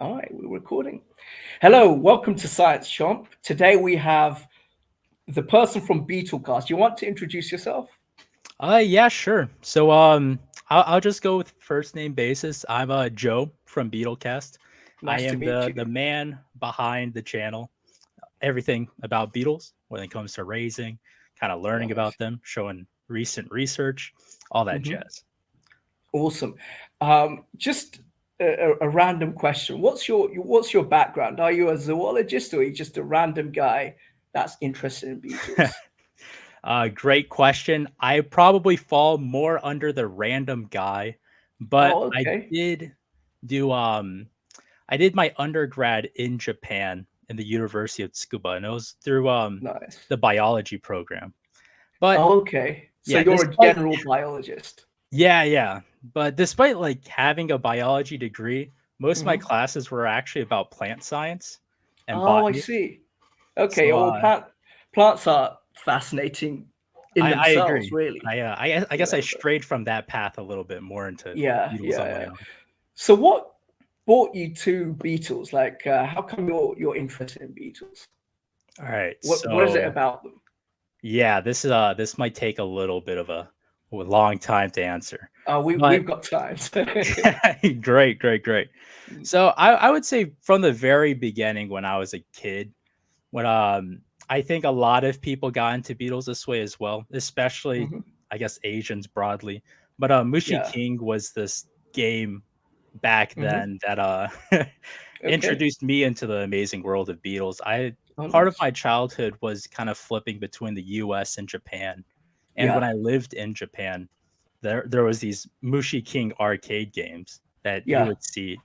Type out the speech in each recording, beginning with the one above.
All right, we're recording. Hello, welcome to Science Chomp. Today we have the person from Beetlecast. You want to introduce yourself? Yeah, sure. I'll just go with first name basis. I'm Joe from Beetlecast. I Nice to am meet the you. the man behind the channel. Everything about beetles when it comes to raising, kind of learning Nice. about them, showing recent research, all that Hmm. jazz. Awesome. Just a random question. What's your background? Are you a zoologist or are you just a random guy that's interested in beetles? Great question. I probably fall more under the random guy, but Oh, I okay. did do I did my undergrad in Japan in the University of Tsukuba, and it was through Nice. the biology program. But Oh, okay. So yeah, you're a despite general biologist. yeah, but despite like having a biology degree, most of my Hmm. classes were actually about plant science and Oh, I botany. see. Okay. So Well, plants are fascinating in I themselves, agree. really. I You guess I know, but strayed from that path a little bit more into yeah, beetles yeah, on my yeah. own. So what brought you to Beatles? Like, how come you're interested in Beatles? All right, What is it so about them? yeah, this might take a little bit of a long time to answer, but We've got time. great. So I would say from the very beginning when I was a kid, when I think a lot of people got into Beatles this way as well, especially Hmm. I guess Asians broadly. But Mushi Yeah. King was this game back Hmm. then that Okay. introduced me into the amazing world of Beatles. I Oh, Part of nice. my childhood was kind of flipping between the US and Japan. And when Yeah. I lived in Japan, there was these Mushi King arcade games that you Yeah. would see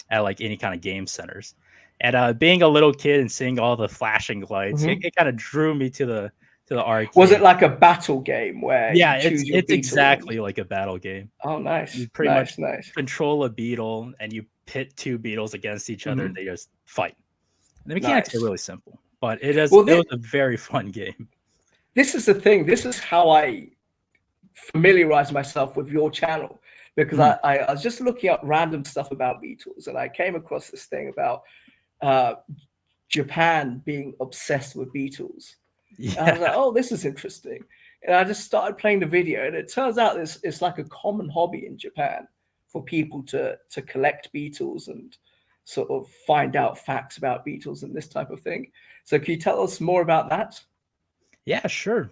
at like any kind of game centers. And being a little kid and seeing all the flashing lights, Hmm. it kind of drew me to the Was it arcade. like a battle game where Yeah, you choose your it's Beatle and? exactly like a battle game. Oh, nice, You pretty much nice, nice. control a beetle and you pit two beetles against each other and Hmm. they just fight. The mechanics are Nice. really simple, but Well, it was a very fun game. this is the thing. This is how I familiarize myself with your channel because Mhm. I was just looking up random stuff about Beatles and I came across this thing about uh, Japan being obsessed with Beatles. And I was like, Yeah. oh, this is interesting. And I just started playing the video, and it turns out it's like a common hobby in Japan for people to collect Beatles and sort of find out facts about Beatles and this type of thing. So can you tell us more about that? Yeah, sure.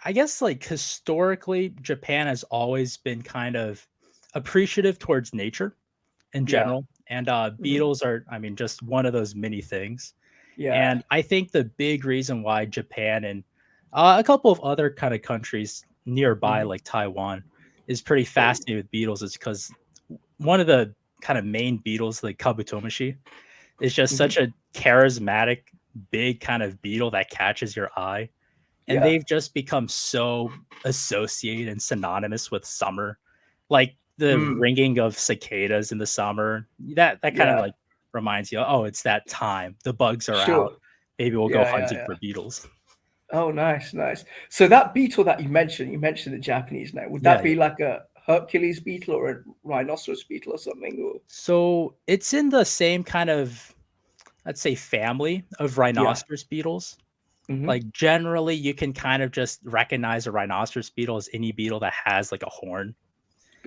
I guess like historically Japan has always been kind of appreciative towards nature in Yeah. general, and Hmm. beetles are, I mean, just one of those many things. Yeah. And I think the big reason why Japan and a couple of other kind of countries nearby, Hmm. like Taiwan, is pretty Oh, fascinated with beetles is because one of the kind of main beetles, like kabutomushi, is just hmm. such a charismatic, big kind of beetle that catches your eye. And Yeah. they've just become so associated and synonymous with summer, like the Mm, ringing of cicadas in the summer. That kind of yeah. like reminds you, oh, it's that time. The bugs are out. Sure. Maybe we'll go Yeah. hunting for beetles. Oh, nice, nice. So that beetle that you mentioned the Japanese name. Would Yeah, that yeah. be like a Hercules beetle or a rhinoceros beetle or something? Or So it's in the same kind of, let's say, family of yeah. rhinoceros beetles. Hmm. Like generally, you can kind of just recognize a rhinoceros beetle as any beetle that has like a horn.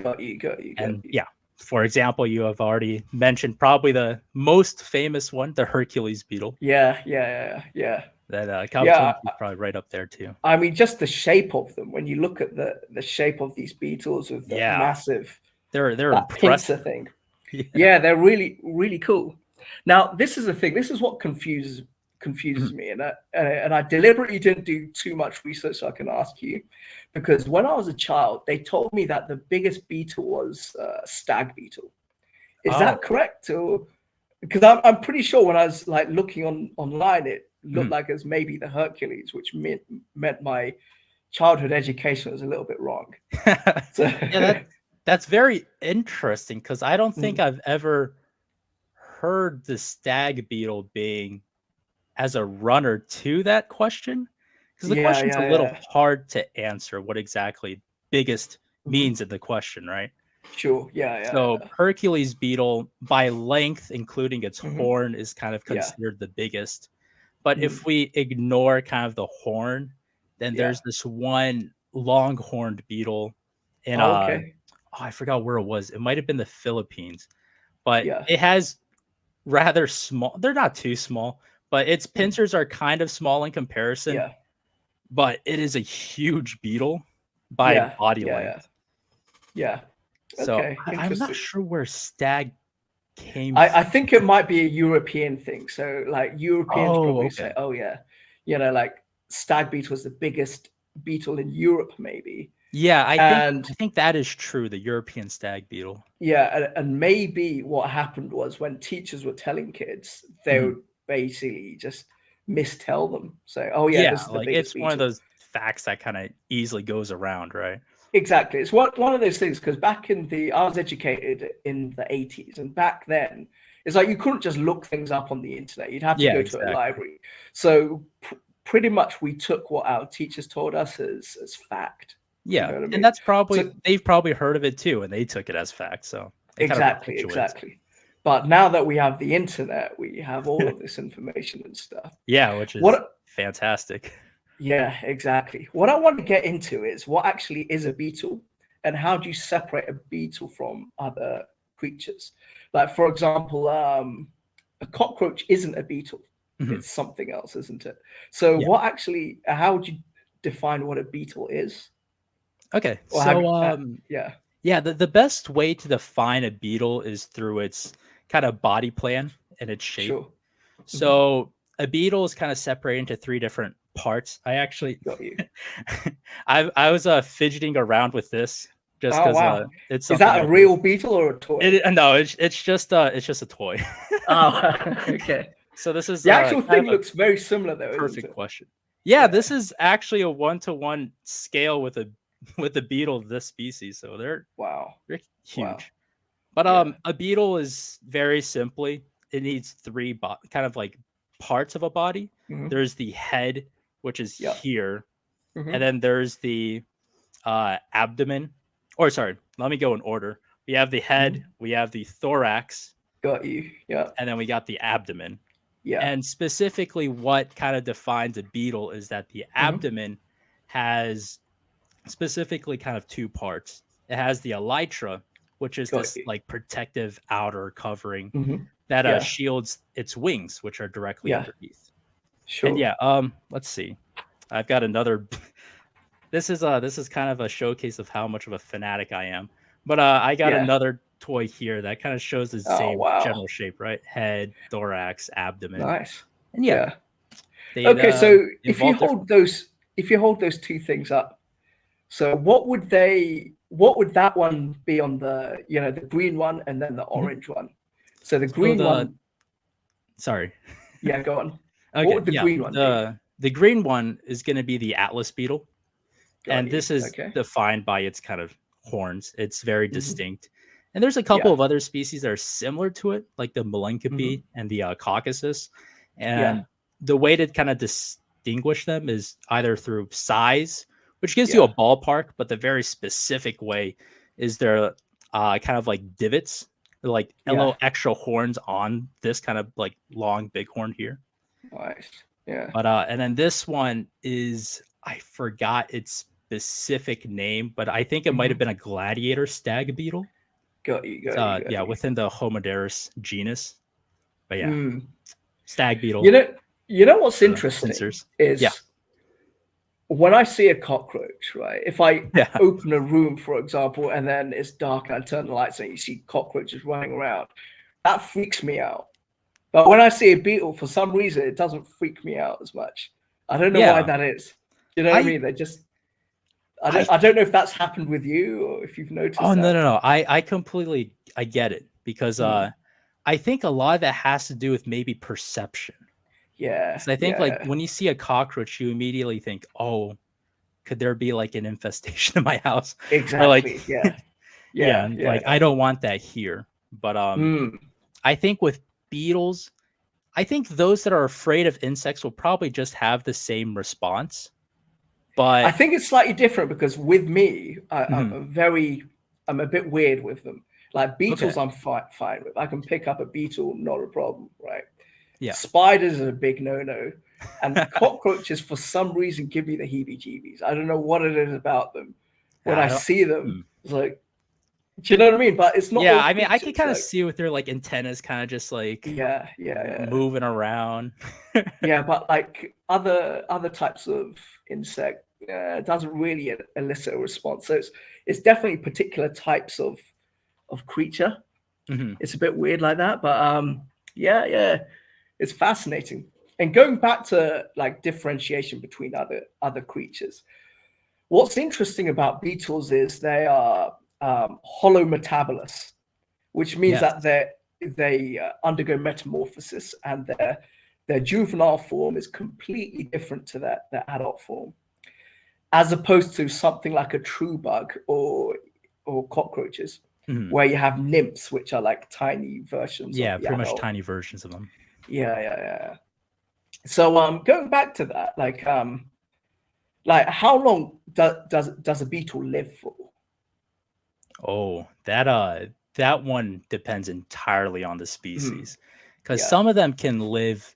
Got you, got you, got And you. yeah, for example, you have already mentioned probably the most famous one, the Hercules beetle. Yeah, yeah, yeah, That yeah. Kabutomi is probably right up there too. I mean, just the shape of them. When you look at the shape of these beetles with the Yeah, massive they're that pincer impressive. thing. Yeah. Yeah, they're really really cool. Now, this is the thing. This is what confuses Mhm. me, and I deliberately didn't do too much research so I can ask you, because when I was a child, they told me that the biggest beetle was stag beetle. Is Oh, that correct? Or because I'm pretty sure when I was like looking online, it looked mhm. like it was maybe the Hercules, which meant my childhood education was a little bit wrong. So, Yeah, that's very interesting because I don't think I've ever heard the stag beetle being as a runner to that question, because the question's a little yeah. hard to answer what exactly biggest Hmm. means in the question, right? Sure. Yeah. So Yeah. Hercules beetle, by length, including its Hmm. horn, is kind of Yeah. considered the biggest. But Hmm. if we ignore kind of the horn, then Yeah. there's this one long-horned beetle in Oh, okay. I forgot where it was. It might have been the Philippines, but Yeah. it has rather small. They're not too small, but its Mm. pincers are kind of small in comparison. Yeah. But it is a huge beetle by Yeah. body Yeah. length. Yeah. Yeah. So Okay. I'm not Interesting. sure where stag came I from. think it might be a European thing. So like Europeans Oh, probably say, okay. oh yeah, like stag beetle was the biggest beetle in Europe, maybe. Yeah, And I think that is true. The European stag beetle. yeah, and maybe what happened was when teachers were telling kids, they Mhm. would basically just mistell them. Say, oh yeah, Yeah, this is the like biggest it's one of beetle. those facts that kind of easily goes around, right? Exactly. It's one of those things because back in I was educated in the 80s, and back then, it's like you couldn't just look things up on the internet. You'd have to Yeah, go to a exactly. library. So pretty much we took what our teachers told us as fact. You Yeah, know what I and mean? that's probably So they've probably heard of it too, and they took it as fact, so it kind of exactly, perpetuates. exactly. But now that we have the internet, we have all of this information and stuff. Yeah, which is What fantastic. Yeah, exactly. What I want to get into is what actually is a beetle and how do you separate a beetle from other creatures? Like, for example, a cockroach isn't a beetle, Mhm. it's something else, isn't it? So, Yeah. how would you define what a beetle is? Okay. Or have So, yeah, yeah, the best way to define a beetle is through its kind of body plan and its shape. sure. Hmm. So a beetle is kind of separated into three different parts. I actually, Got you. I was fidgeting around with this just Oh, because wow. it's Is something that a I've been. real beetle or a toy? No, it's just a toy. Oh, okay. So this is The actual kind of thing a looks very similar, though, isn't perfect it? question. Yeah, Yeah. this is actually a 1-to-1 scale with a with a beetle of this species. So Wow. they're Wow. huge. But Yeah. a beetle is very simply it needs three kind of like parts of a body. Hmm. There's the head, which is Yeah. here, and Hmm. then there's the abdomen. Or sorry, let me go in order. We have the head, Hmm. we have the thorax, Got you. Yeah. and then we got the abdomen. Yeah. And specifically, what kind of defines a beetle is that the Hmm. abdomen has specifically kind of two parts. It has the elytra, which is Got this you. like protective outer covering Hmm. that Yeah. shields its wings, which are directly Yeah. underneath. And Sure. yeah, let's see. I've got another. This is kind of a showcase of how much of a fanatic I am. But I got Yeah. another toy here that kind of shows the Oh, same wow. general shape, right? Head, thorax, abdomen, Nice. and yeah, Yeah. they Okay. So involve different. if you hold those two things up, so what would that one be on the green one and then the Mhm. orange one? So the So green one, sorry. yeah, go on. What Okay, would the yeah. green one be? The green one is going to be the Atlas beetle, Got and you. this is Okay. defined by its kind of horns. It's very Hmm. distinct. And there's a couple Yeah. of other species that are similar to it, like the Hmm. Malenkope and the Caucasus. Yeah. And the way to kind of distinguish them is either through size, which gives you a Yeah. ballpark, but the very specific way is their kind of like divots, like a Yeah. little extra horns on this kind of like long bighorn here. Nice. Yeah. But and then this one is I forgot its specific name, but I think it might have Hmm. been a gladiator stag beetle. Got you. It's Got you. Got yeah, you. within the Homoderus genus. But yeah, Mm. stag You beetle, know, what's interesting pincers. Yeah. is when I see a cockroach, right? If I Yeah. open a room, for example, and then it's dark and I turn the lights on, you see cockroaches running around, that freaks me out. But when I see a beetle, for some reason, it doesn't freak me out as much. I don't know why Yeah. that is. You know what I I mean? They just, I I don't know if that's happened with you or if you've oh noticed no that. no no. I completely I get it because Hmm. I think a lot of that has to do with maybe perception. Yeah. Because I think Yeah. like Yeah. when you see a cockroach, you immediately think, oh, could there be like an infestation in my house? Or like Exactly. Yeah. yeah, Yeah. and Yeah. like I don't want that here. But Mm. I think with beetles, I think those that are afraid of insects will probably just have the same response. I But think it's slightly different because with me, mhm, I'm very I'm a bit weird with them. Like beetles, Okay. I'm fine with. I can pick up a beetle, not a problem, right? Yeah. Spiders are a big no-no, and cockroaches for some reason give me the heebie-jeebies. I don't know what it is about them. When I I don't. see them, it's like, do you know what I mean? But it's not Yeah, all I mean, I can creatures. kind of Like, see with their like antennas, kind of just like yeah. moving around. Yeah, but like other types of insect doesn't really elicit a response. So it's definitely particular types of creature. Mhm. It's a bit weird like that, but yeah, it's fascinating. And going back to like differentiation between other creatures, what's interesting about beetles is they are hollow metabolists, which means Yes. that they undergo metamorphosis, and their juvenile form is completely different to their adult form, as opposed to something like a true bug or cockroaches, Mhm. where you have nymphs, which are like tiny versions of Yeah, the pretty much adult. tiny versions of them. Yeah. So going back to that, like how long does a beetle live for? Oh, that one depends entirely on the Mm, species, because yeah. some of them can live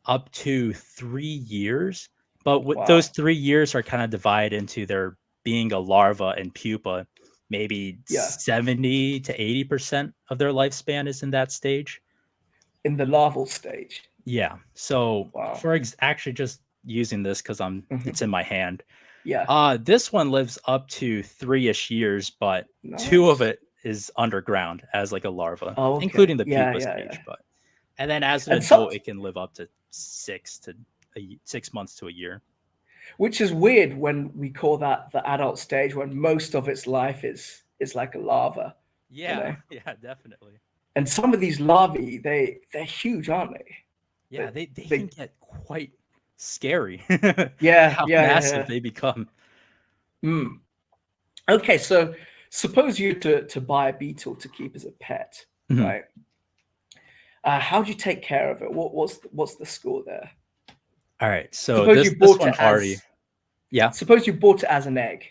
up to 3 years, but with those Wow. 3 years are kind of divided into their being a larva and pupa. Maybe Yeah. 70 to 80% of their lifespan is in that stage. In the larval stage. Yeah. So Wow. for actually just using this because Hmm. it's in my hand. Yeah. This one lives up to 3-ish years, but two of Nice. it is underground as like a larva, Oh, okay. including the Yeah, pupa yeah. stage. But and then as an And some, adult, it can live up to 6 months to a year. which is weird when we call that the adult stage, when most of its life is like a larva, you Yeah, know. yeah, definitely. And some of these larvae, they're huge, aren't they? Yeah, they can They get quite scary yeah, how yeah, yeah, massive yeah. they become. Mm. Okay, so suppose you to buy a beetle to keep as a pet, Mhm. right? How do you take care of it? What's the score there? All right, so Suppose this you this bought one it already, yeah, as an egg,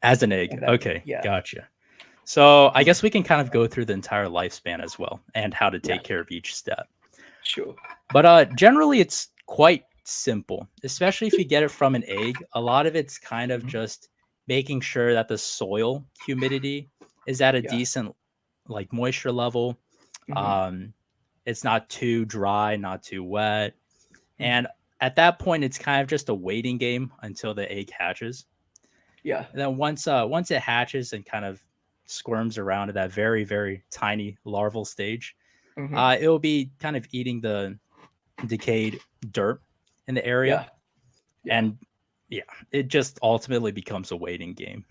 as an egg. and then Okay, yeah, gotcha. So I guess we can kind of go through the entire lifespan as well and how to yeah, take care of each step. sure, But generally it's quite simple, especially if you get it from an egg. A lot of it's kind of hmm, just making sure that the soil humidity is at a yeah, decent like moisture level. hmm, Um, it's not too dry, not too wet. hmm, And at that point, it's kind of just a waiting game until the egg hatches. yeah, And then once it hatches and kind of squirms around at that very, very tiny larval stage, hmm, it will be kind of eating the decayed dirt in the area. yeah, yeah. And yeah, it just ultimately becomes a waiting game.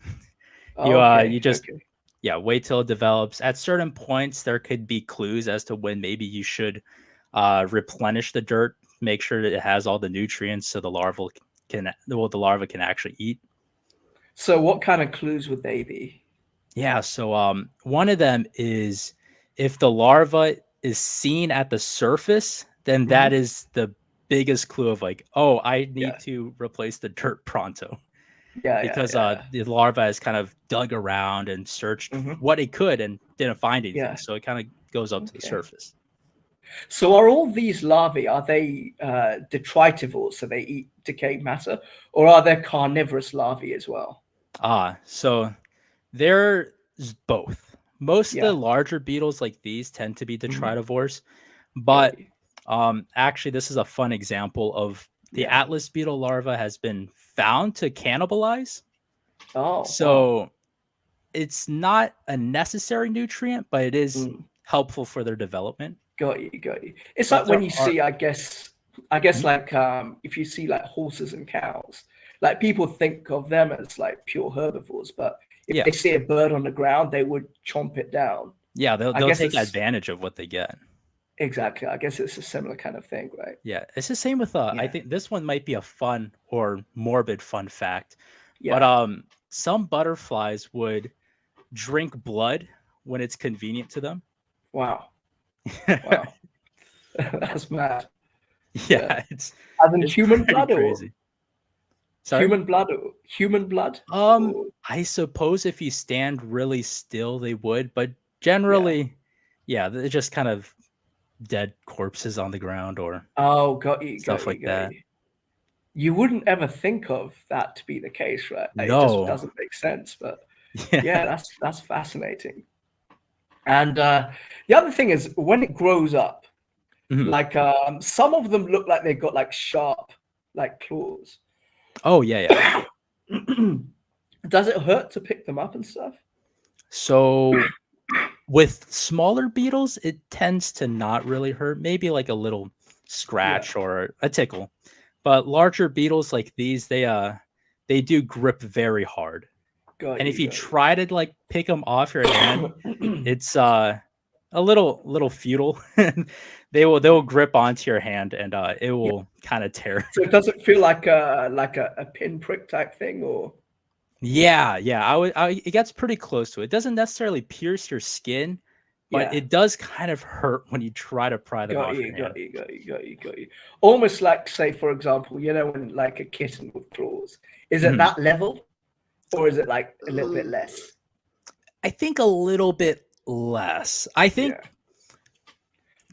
You Okay, just okay. yeah, wait till it develops. At certain points, there could be clues as to when maybe you should replenish the dirt, make sure that it has all the nutrients so the larva can actually eat. So, what kind of clues would they be? Yeah, so one of them is if the larva is seen at the surface, then that Hmm. is the biggest clue of like, oh, I need Yeah, to replace the dirt pronto because yeah. the larva has kind of dug around and searched Hmm. what it could and didn't find anything. Yeah. So it kind of goes up to the Okay. surface. So, are all these larvae are they detritivores, so they eat decayed matter, or are they carnivorous larvae as well? So there's both. Most of the Yeah. larger beetles like these tend to be Hmm. detritivores, Got but you. actually this is a fun example of the Yeah. atlas beetle larva has been found to cannibalize. Oh, wow. So it's not a necessary nutrient, but it is Mm. helpful for their development. Got you. It's But like there when you are see, I guess Mhm. like if you see like horses and cows, like people think of them as like pure herbivores, but if Yeah. they see a bird on the ground, they would chomp it down. Yeah, they'll I they'll guess take it's advantage of what they get. exactly. I guess it's a similar kind of thing, right? Yeah, it's the same with I Yeah. think this one might be a fun or morbid fun fact, but Yeah. some butterflies would drink blood when it's convenient to them. Wow. Wow. That's mad. Yeah. Yeah, it's As in it's human pretty blood or crazy. Sorry. Human blood? Or, I suppose if you stand really still, they would, but yeah. generally, yeah, they're just kind of dead corpses on the ground or Oh, got you, stuff got you, like got that. you. You wouldn't ever think of that to be the case, right? It just No. doesn't make sense. But Yeah. yeah, that's fascinating. And the other thing is when it grows up, Mhm. like some of them look like they've got like sharp, like claws. Oh, yeah, yeah. Does it hurt to pick them up and stuff? So with smaller beetles, it tends to not really hurt, maybe like a little Yeah, scratch or a tickle. But larger beetles like these, they do grip very hard. got And if you, you got try to like pick them off your hand, you. it's a little futile. They will grip onto your hand and it Yeah. will kind of tear. So does it feel like a pinprick type thing, or Yeah, yeah. It gets pretty close to it. It doesn't necessarily pierce your skin, but yeah? it does kind of hurt when you try to pry them Got off you, your hand. got you, got you, got you, got you. Almost like, say, for example, you know, when like a kitten with claws, is it Mhm. that level, or is it like a little bit less? I think a little bit less. I Yeah, think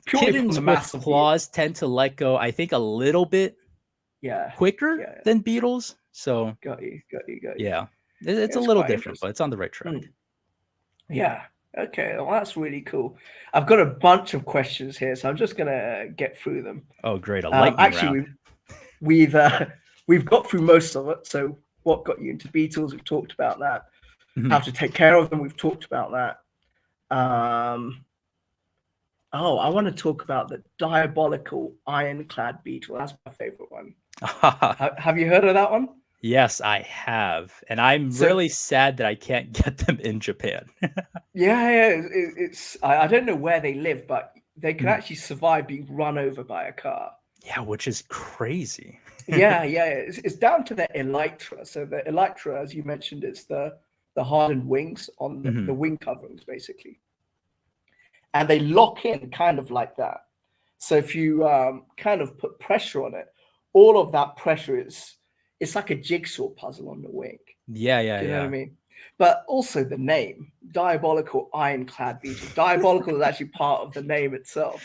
purely from the kittens with mass of the. claws tend to let go, I think, a little bit Yeah, quicker yeah, than beetles. So, got you, got you, got you. yeah, it's Yeah, a it's little quite different, but interesting. it's on the right track. Mm. Yeah. Okay. Well, that's really cool. I've got a bunch of questions here, so I'm just gonna get through them. Oh, great. A lightning round. Actually, we've we've got through most of it. So, what got you into beetles? We've talked about that. How Mhm. to take care of them? We've talked about that. Oh, I want to talk about the diabolical ironclad beetle. That's my favorite one. Have you heard of that one? Yes, I have. And I'm So really sad that I can't get them in Japan. yeah, I don't know where they live, but they can Mhm. actually survive being run over by a car. Yeah, which is crazy. Yeah, yeah, it's down to the elytra. So the elytra, as you mentioned, is the hardened wings on the Mhm. wing coverings, basically, and they lock in kind of like that. So if you kind of put pressure on it, all of that pressure is it's like a jigsaw puzzle on the wing. Yeah, yeah, Do you know what I yeah. mean? But also the name, diabolical ironclad beetle. Diabolical is actually part of the name itself.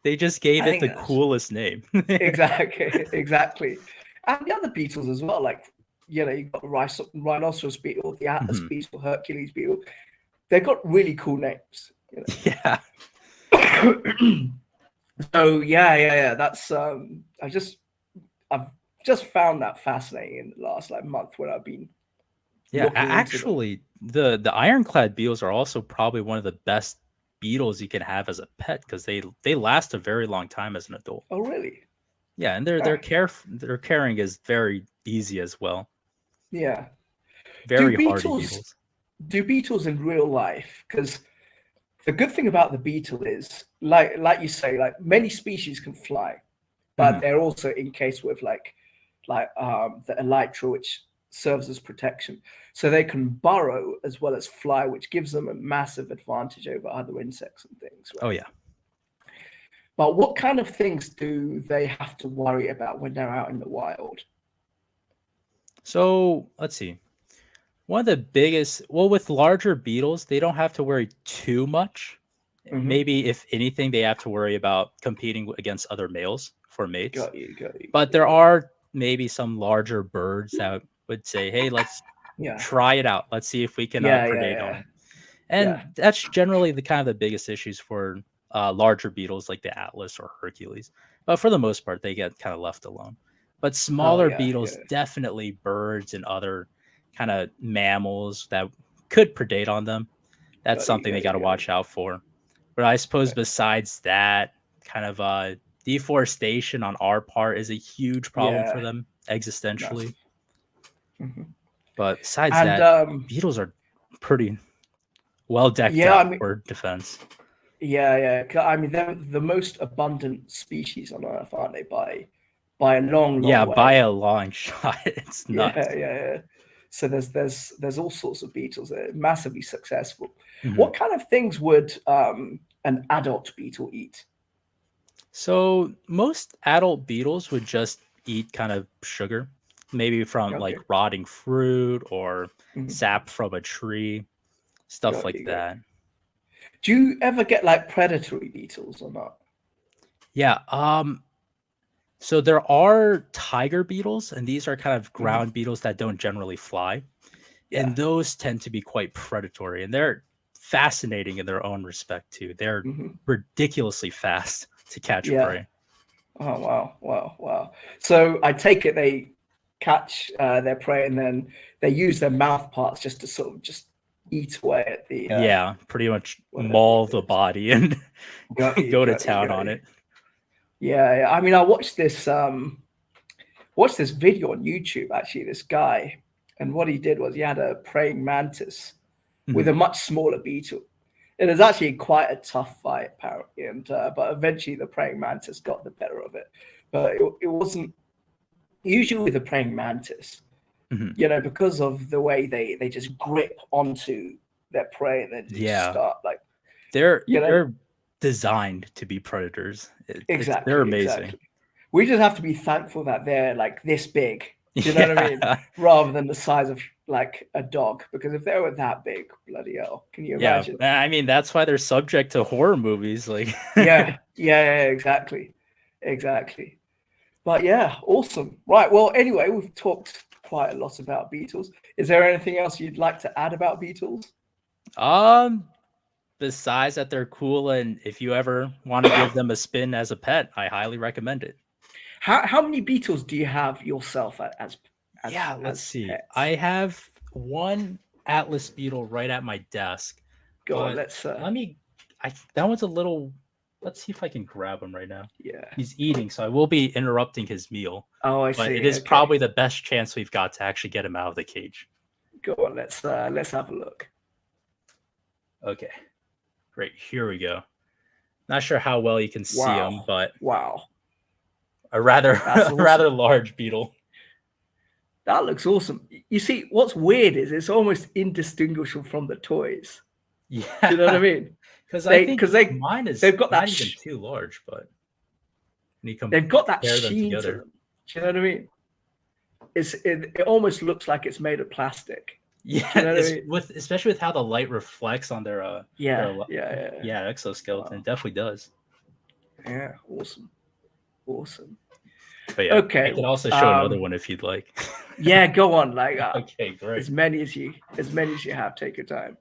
They just gave I it think the that's coolest name. exactly, exactly. And the other beetles as well, like you know, you've got the rhinoceros beetle, the Atlas Mhm. beetle, Hercules beetle. They've got really cool names. You Yeah. know. So yeah. That's I've just found that fascinating in the last like month when I've been Yeah, looking into them. actually, the ironclad beetles are also probably one of the best beetles you can have as a pet because they last a very long time as an adult. Oh really? Yeah, and Huh. their caring is very easy as well. Yeah. Do Very hardy beetles beetles. do beetles in real life? Because the good thing about the beetle is, like you say, like many species can fly, but Mhm. they're also encased with the elytra, which serves as protection. So they can burrow as well as fly, which gives them a massive advantage over other insects and things, Oh right? yeah. But what kind of things do they have to worry about when they're out in the wild? So let's see. One of the biggest, well, with larger beetles, they don't have to worry too much. Hmm. Maybe if anything, they have to worry about competing against other males for mates. Got you, got you, got But you, there got you. are maybe some larger birds that would say, "Hey, let's Yeah, try it out. Let's see if we can yeah, yeah, predate on yeah, them." yeah. And that's generally the kind of the biggest issues for larger beetles like the Atlas or Hercules. But for the most part, they get kind of left alone. But Oh smaller yeah, beetles, yeah. definitely birds and other kind of mammals that could predate on them. That's Got you, something they got got you, to got watch you. out for. But I suppose Okay. besides that, kind of deforestation on our part is a huge problem for Yeah, them existentially. massive. Hmm. But besides And that, beetles are pretty well decked yeah, I out mean, for defense. yeah, yeah. I mean, they're the most abundant species on Earth, aren't they? By a long, long Yeah, by way. a long shot. It's Yeah, nuts. yeah. So there's all sorts of beetles that are massively successful. Mhm. What kind of things would an adult beetle eat? So most adult beetles would just eat kind of sugar. maybe from like Okay. rotting fruit or Mhm. sap from a tree, stuff Got like you. Got that. you. Do you ever get like predatory beetles or not? Yeah. So there are tiger beetles, and these are kind of Mhm. ground beetles that don't generally fly. Yeah. And those tend to be quite predatory, and they're fascinating in their own respect too. They're Hmm. ridiculously fast to catch Yeah. prey. Oh wow, wow, wow. So I take it they catch their prey and then they use their mouth parts just to sort of just eat away at the Yeah, pretty much whatever maul it the is. body and Got you, go to got you, town got on you. it. Yeah, yeah. I mean, I watched this video on YouTube actually. This guy, and what he did was he had a praying mantis with Mhm. a much smaller beetle. It was actually quite a tough fight, apparently, and but eventually the praying mantis got the better of it. But it wasn't usually with the praying mantis, Mhm. because of the way they just grip onto their prey and then they just Yeah, start like, they're you know, they're designed to be predators. They're exactly, amazing. exactly. We just have to be thankful that they're like this big. Do you know what I mean? Yeah, Rather than the size of like a dog, because if they were that big, bloody hell, can you yeah. imagine? I mean, that's why they're subject to horror movies. Like, Yeah, yeah, yeah, exactly, exactly. But yeah, awesome. Right. Well, anyway, we've talked quite a lot about beetles. Is there anything else you'd like to add about beetles? um, besides that, they're cool, and if you ever want to give them a spin as a pet, I highly recommend it. How many beetles do you have yourself Yeah, let's as see. I pets? have one Atlas beetle right at my desk, Go on, but let's let me. That one's a little. Let's see if I can grab him right now. yeah. He's eating, so I will be interrupting his meal, Oh, I but it see. is Okay. probably the best chance we've got to actually get him out of the cage. Go on, let's have a look. Okay, great. Here we go. Not sure how well you can see Wow. him, but Wow. a rather That's a rather awesome. large beetle. That looks awesome. You see, what's weird is it's almost indistinguishable from the toys. Do you know what I Yeah, mean? because I They think because they mine is they've got not that even too large, but when you they've got that compare them sheen to together. them. Do you know what I mean? It almost looks like it's made of plastic. Do you Yeah, know what I it's mean? with especially with how the light reflects on their Yeah, yeah, yeah. yeah, exoskeleton. Wow. It definitely does. Yeah, awesome. Awesome. But yeah, I Okay. could also show another one if you'd like. Yeah, go on. Like Okay, great. as many as you have. Take your time.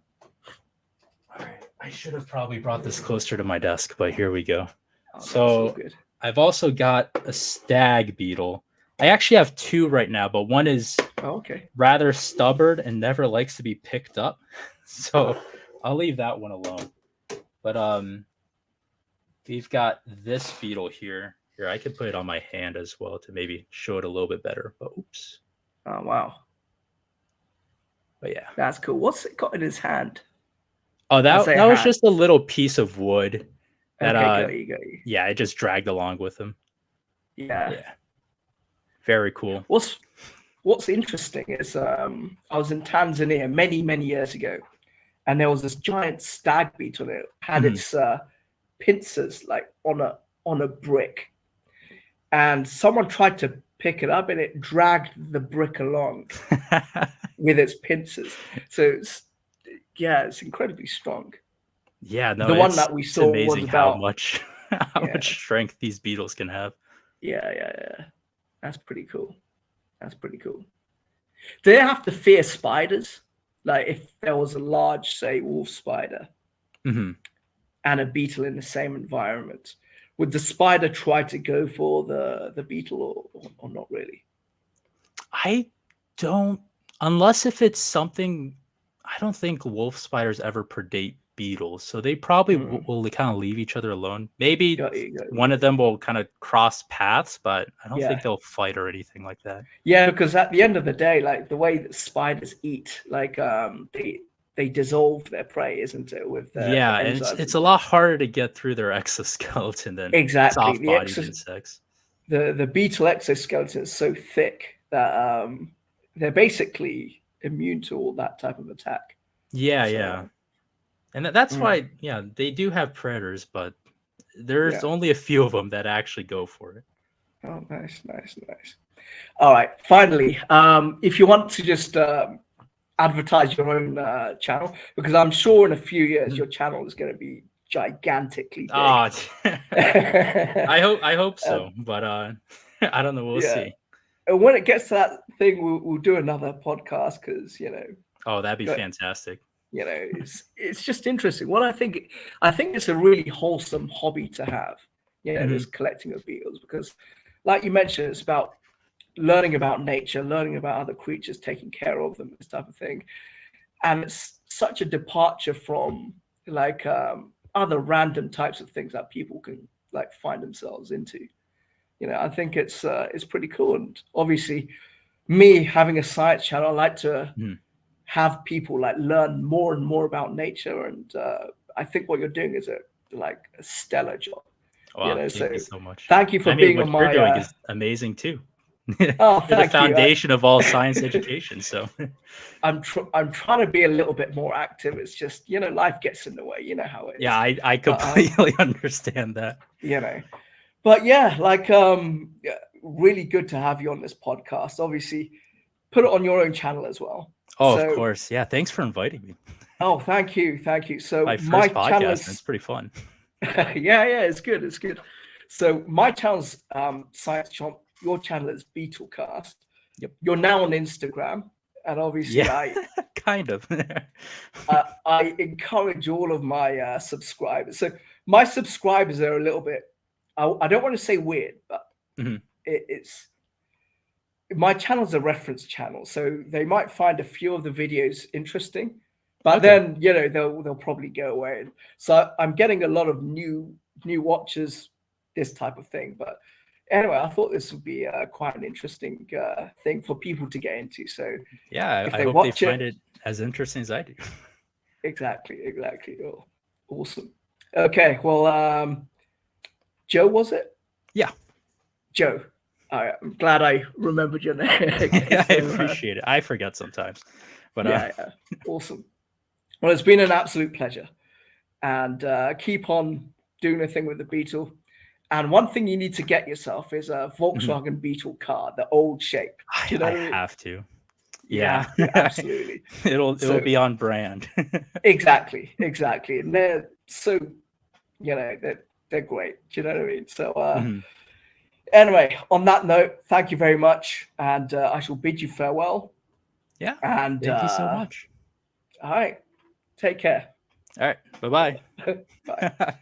All right. I should have probably brought this closer to my desk, but here we go. Oh no, it's all So good. I've also got a stag beetle. I actually have two right now, but one is Oh, okay. rather stubborn and never likes to be picked up. So I'll leave that one alone. But we've got this beetle here. Here, I could put it on my hand as well to maybe show it a little bit better. But oops. Oh wow, But yeah. that's cool. What's it got in his hand? Oh, I that say that was hand. just a little piece of wood that Okay, got you, got you. yeah, it just dragged along with him. Yeah. Yeah. Very cool. What's interesting is I was in Tanzania many years ago, and there was this giant stag beetle that had Mhm. its pincers like on a brick, and someone tried to pick it up, and it dragged the brick along with its pincers. So it's incredibly strong. Yeah, no, The one that we it's saw was amazing how about much how yeah, much strength these beetles can have. yeah. That's pretty cool. That's pretty cool. Do they have to fear spiders? Like if there was a large, say, wolf spider Mhm. and a beetle in the same environment, would the spider try to go for the beetle or not really? I don't unless if it's something I don't think wolf spiders ever predate beetles, so they probably Mm, will kind of leave each other alone. Maybe got you, got you, one of got you. them will kind of cross paths, but I don't think Yeah, they'll fight or anything like that. yeah. Because at the end of the day, like the way that spiders eat, like they dissolve their prey, isn't it, with the Yeah, and enzymes it's and a lot things. harder to get through their exoskeleton than Exactly. soft-bodied insects. The beetle exoskeleton is so thick that they're basically immune to all that type of attack. Yeah, yeah. So And that's mm, why, yeah, they do have predators, but there's yeah. only a few of them that actually go for it. Oh, nice, nice, nice. All right. Finally, if you want to just advertise your own channel, because I'm sure in a few years your channel is going to be gigantically big. Oh, I hope so, Um, but I don't know. We'll yeah. see. And when it gets to that thing, we'll do another podcast because Oh, that'd be go- fantastic. it's just interesting. What I think it's a really wholesome hobby to have. This collecting of beetles because, like you mentioned, it's about learning about nature, learning about other creatures, taking care of them, this type of thing. And it's such a departure from like other random types of things that people can like find themselves into. I think it's pretty cool. And obviously, me having a science channel, I like to Mhm. have people like learn more and more about nature. And I think what you're doing is a stellar job. Wow, So thank you so much. thank you for I mean, being what on you're my. doing is amazing too. Oh, You're the thank you. foundation of all science education. So, I'm trying to be a little bit more active. It's just life gets in the way. You know how it yeah, is. I But completely understand that. you know, but yeah, like yeah, really good to have you on this podcast. Obviously, put it on your own channel as well. Oh, of So, course. Yeah, thanks for inviting me. oh, thank you, thank you. So My my first channel podcast, and it's is pretty fun. yeah, it's good, it's good. So my channel's science channel. Your channel is Beetlecast. Yep. You're now on Instagram, and obviously Yeah, kind of. I encourage all of my subscribers. So my subscribers are a little bit. I don't want to say weird, but Mhm. it's my channel's a reference channel, so they might find a few of the videos interesting, but Okay. then they'll probably go away. And so I'm getting a lot of new watchers, this type of thing. But anyway, I thought this would be quite an interesting thing for people to get into. So Yeah, if I they hope they watch find it, it as interesting as I do. exactly. Oh, awesome. Okay, well, Joe, was it? Yeah. Joe. I'm glad I remembered your name. Okay, I so appreciate it. I forget sometimes, but yeah, awesome. Well, it's been an absolute pleasure, and keep on doing the thing with the Beetle. And one thing you need to get yourself is a mhm. Volkswagen Beetle car, the old shape. Do you know I what I mean? have to. You Yeah. have to absolutely. It'll So be on brand. exactly, and they're so they're great. Do you know what I mean? So Mhm. anyway, on that note, thank you very much, and I shall bid you farewell. Yeah. And Thank you so much. all right, take care. All right. Bye-bye. Bye.